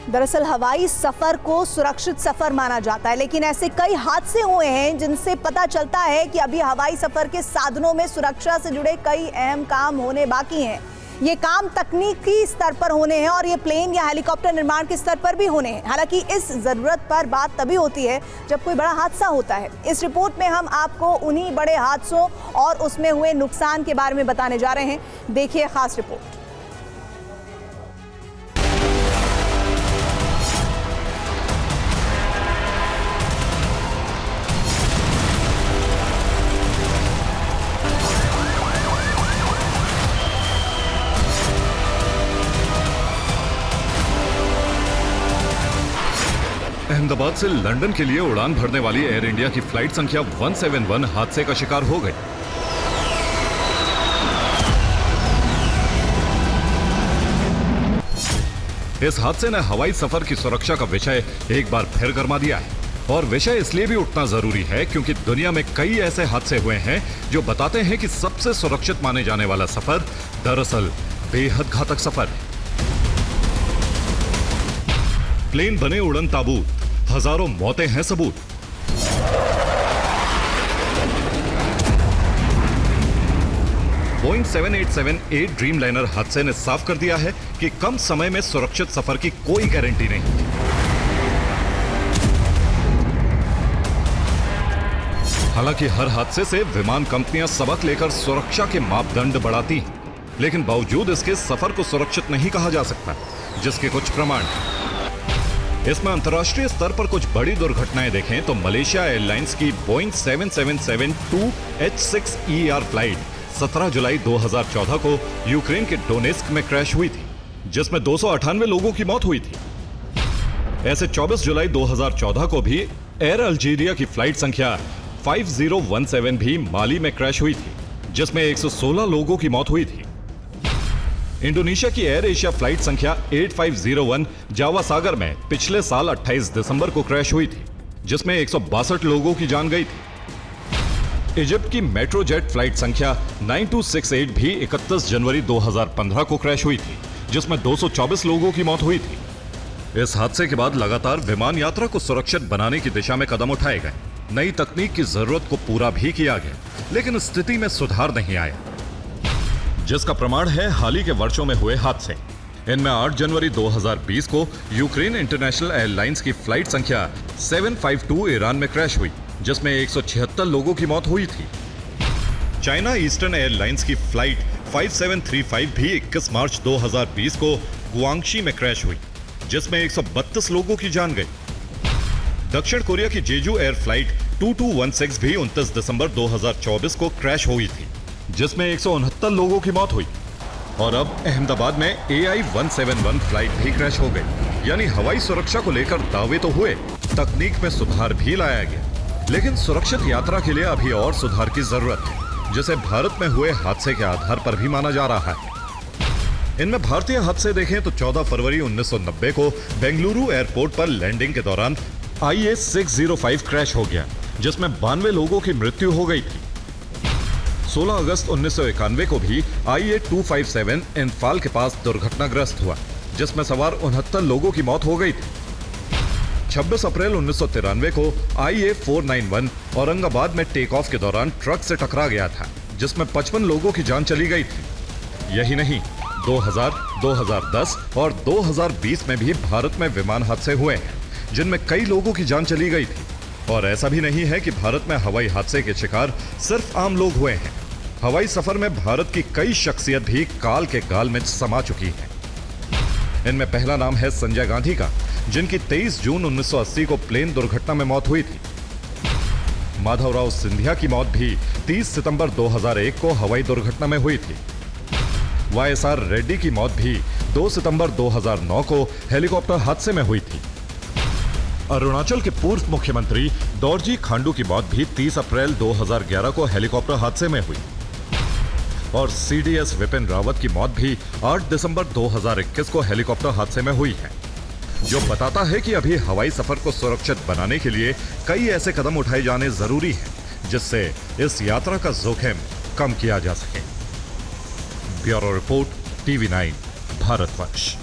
दरअसल हवाई सफर को सुरक्षित सफर माना जाता है, लेकिन ऐसे कई हादसे हुए हैं जिनसे पता चलता है कि अभी हवाई सफर के साधनों में सुरक्षा से जुड़े कई अहम काम होने बाकी हैं। ये काम तकनीकी स्तर पर होने हैं और ये प्लेन या हेलीकॉप्टर निर्माण के स्तर पर भी होने हैं। हालांकि इस जरूरत पर बात तभी होती है जब कोई बड़ा हादसा होता है। इस रिपोर्ट में हम आपको उन्हीं बड़े हादसों और उसमें हुए नुकसान के बारे में बताने जा रहे हैं। देखिए खास रिपोर्ट। अहमदाबाद से लंदन के लिए उड़ान भरने वाली एयर इंडिया की फ्लाइट संख्या 171 हादसे का शिकार हो गई। इस हादसे ने हवाई सफर की सुरक्षा का विषय एक बार फिर गरमा दिया है। और विषय इसलिए भी उठना जरूरी है क्योंकि दुनिया में कई ऐसे हादसे हुए हैं जो बताते हैं कि सबसे सुरक्षित माने जाने वाला सफर दरअसल बेहद घातक सफर है। प्लेन बने उड़न ताबूत, हजारों मौतें हैं सबूत। बोइंग 787-8 ड्रीमलाइनर हादसे ने साफ कर दिया है कि कम समय में सुरक्षित सफर की कोई गारंटी नहीं। हालांकि हर हादसे से विमान कंपनियां सबक लेकर सुरक्षा के मापदंड बढ़ाती हैं, लेकिन बावजूद इसके सफर को सुरक्षित नहीं कहा जा सकता, जिसके कुछ प्रमाण हैं। इसमें अंतर्राष्ट्रीय स्तर पर कुछ बड़ी दुर्घटनाएं देखें तो मलेशिया एयरलाइंस की बोइंग 777-2H6ER फ्लाइट 17 जुलाई 2014 को यूक्रेन के डोनेस्क में क्रैश हुई थी, जिसमें 298 लोगों की मौत हुई थी। ऐसे 24 जुलाई 2014 को भी एयर अल्जीरिया की फ्लाइट संख्या 5017 भी माली में क्रैश हुई थी, जिसमें 116 लोगों की मौत हुई थी। इंडोनेशिया की एयर एशिया फ्लाइट संख्या 8501 जावा सागर में पिछले साल 28 दिसंबर को क्रैश हुई थी, जिसमें 162 लोगों की जान गई थी। इजिप्ट की मेट्रोजेट फ्लाइट संख्या 9268 भी 31 जनवरी 2015 को क्रैश हुई थी, जिसमें 224 लोगों की मौत हुई थी। इस हादसे के बाद लगातार विमान यात्रा को सुरक्षित बनाने की दिशा में कदम उठाए गए। नई तकनीक की जरूरत को पूरा भी किया गया, लेकिन स्थिति में सुधार नहीं आया, जिसका प्रमाण है हाल ही के वर्षों में हुए हादसे। इनमें 8 जनवरी 2020 को यूक्रेन इंटरनेशनल एयरलाइंस की फ्लाइट संख्या 752 ईरान में क्रैश हुई, जिसमें 176 लोगों की मौत हुई थी। चाइना ईस्टर्न एयरलाइंस की फ्लाइट 5735 भी 21 मार्च 2020 को गुआंगशी में क्रैश हुई, जिसमें 132 लोगों की जान गई। दक्षिण कोरिया की जेजू एयर फ्लाइट 2216 भी 29 दिसंबर 2024 को क्रैश हुई थी, जिसमें 169 लोगों की मौत हुई। और अब अहमदाबाद में AI-171 फ्लाइट भी क्रैश हो गई। यानी हवाई सुरक्षा को लेकर दावे तो हुए, तकनीक में सुधार भी लाया गया, लेकिन सुरक्षित यात्रा के लिए अभी और सुधार की जरूरत है, जिसे भारत में हुए हादसे के आधार पर भी माना जा रहा है। इनमें भारतीय हादसे देखें तो 14 फरवरी 1990 को बेंगलुरु एयरपोर्ट पर लैंडिंग के दौरान IA-605 क्रैश हो गया, जिसमें 92 लोगों की मृत्यु हो गई थी। 16 अगस्त 1991 को भी IA-257 इंफाल के पास दुर्घटनाग्रस्त हुआ, जिसमें सवार 69 लोगों की मौत हो गई थी। 26 अप्रैल 1993 को IA-491 औरंगाबाद में टेक ऑफ के दौरान ट्रक से टकरा गया था, जिसमें 55 लोगों की जान चली गई थी। यही नहीं, 2000, 2010 और 2020 में भी भारत में विमान हादसे हुए हैं, जिनमें कई लोगों की जान चली गई थी। और ऐसा भी नहीं है कि भारत में हवाई हादसे के शिकार सिर्फ आम लोग हुए हैं। हवाई सफर में भारत की कई शख्सियत भी काल के गाल में समा चुकी हैं। इनमें पहला नाम है संजय गांधी का, जिनकी 23 जून 1980 को प्लेन दुर्घटना में मौत हुई थी। माधवराव सिंधिया की मौत भी 30 सितंबर 2001 को हवाई दुर्घटना में हुई थी। YSR रेड्डी की मौत भी 2 सितंबर 2009 को हेलीकॉप्टर हादसे में हुई थी। अरुणाचल के पूर्व मुख्यमंत्री दोरजी खांडू की मौत भी 30 अप्रैल 2011 को हेलीकॉप्टर हादसे में हुई। और CDS विपिन रावत की मौत भी 8 दिसंबर 2021 को हेलीकॉप्टर हादसे में हुई है, जो बताता है कि अभी हवाई सफर को सुरक्षित बनाने के लिए कई ऐसे कदम उठाए जाने जरूरी हैं, जिससे इस यात्रा का जोखिम कम किया जा सके। Bureau report, TV9 Bharatvarsh.